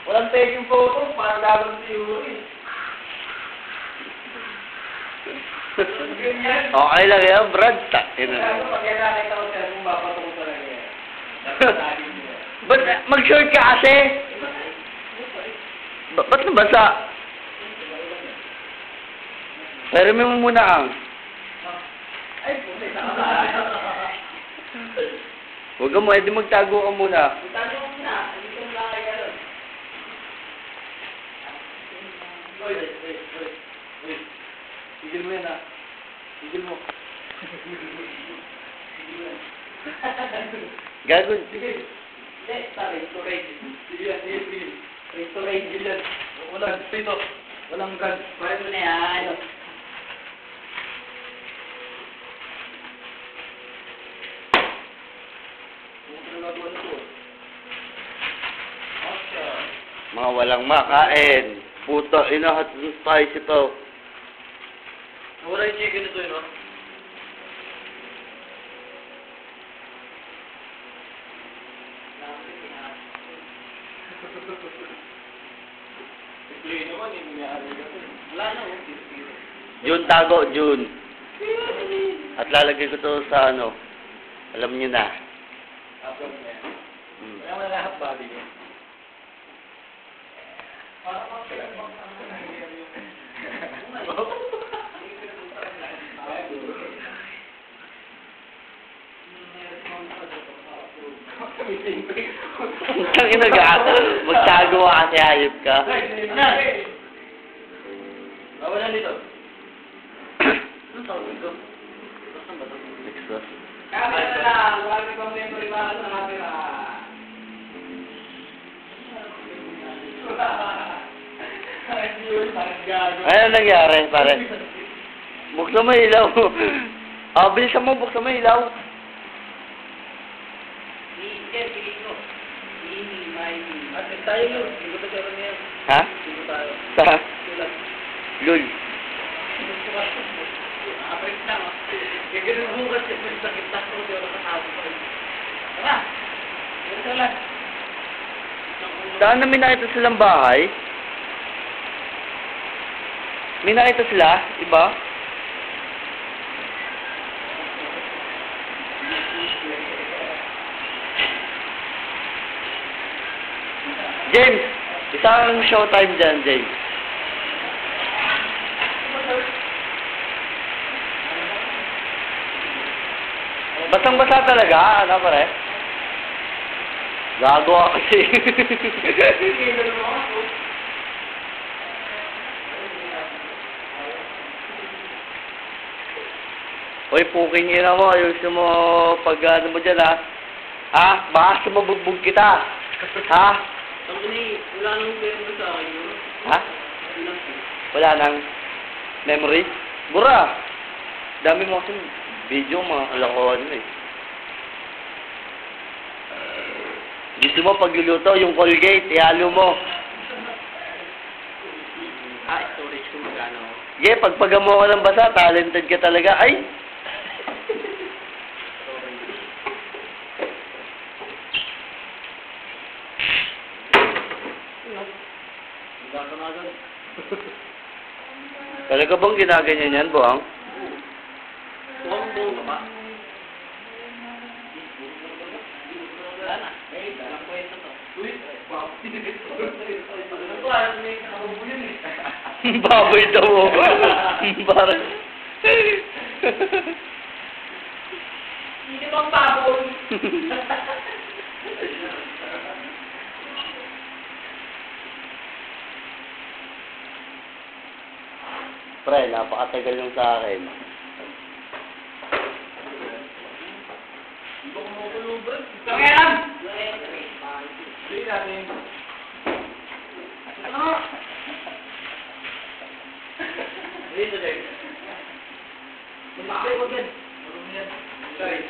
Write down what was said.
Walang taking photo, parang gagawin si Yuri. Okay lang yan, Brad. Pag yan nakita ko siya, kung mapatungo talaga yan. Ba't mag-short ka kasi? Ba't nabasa? Pero may mo muna ang. Ay, puti na. Huwag ka mo, edi magtago ka muna. Magtago ko muna. Hindi ko muna kaya gano'n. Oy. Tigil mo yan, ha? Tigil mo. Gagon. Tigil. Hindi, sorry. Storage. Tigil. Storage yan. Walang dito. Walang gun. Pwede mo na yan. Mga walang makain. Puto, inahat tayo sito. Wala yung chicken ito, no? Wala na, June tago, June. At lalagay ko to sa ano. Alam niyo na. Kaya wala lahat body niya. Ang inaga, magtago ka kasi hayop ka. Wala dito. Anong tawag dito? Saan ba ito? Exhaust. Camera na lang. Wala pang memory ba sa camera. Ano nangyari, pare? Buksan mo yung ilaw. Bilisan mo, buksan mo yung ilaw. At tayo yun. Hindi ko tayo niya. Ha? Hindi ko tayo. Sa? Lul. Aprik na. Gagawin mo kasi yung sakit na ko. Hindi ako nakatawa pa rin. Tara. Ganito lang. Saan na may nakita silang bahay? May nakita sila? Iba? James! Isang showtime dyan, James. Basang-basa talaga, ano pare? Gago ako kasi. Uy, puking ina mo. Ayusin mo pag ano mo dyan, ha? Ha? Baka sumabugbog kita. Ha? Wala nang memory sa akin, no? Ha? Wala nang memory? Bura! Dami mo kasi video, mga kalokohan mo eh. Dito mo pagluluto, yung Colgate, ihalo mo. Storage ko magkano. Yeah, pagpagamo ka ng basa, talented ka talaga. Ay! Talaga bang ginaganyan yan, Buang? Buong ka ba? Wala na. Walang kwento to. Uy, Baboy daw mo. Parang... Hindi bang baboy? Pre, napakatagal yung sa akin. Pakialam! Sige natin. Ano? Dito, Dave. Lumakay ko dyan. Marunong yan. Sorry.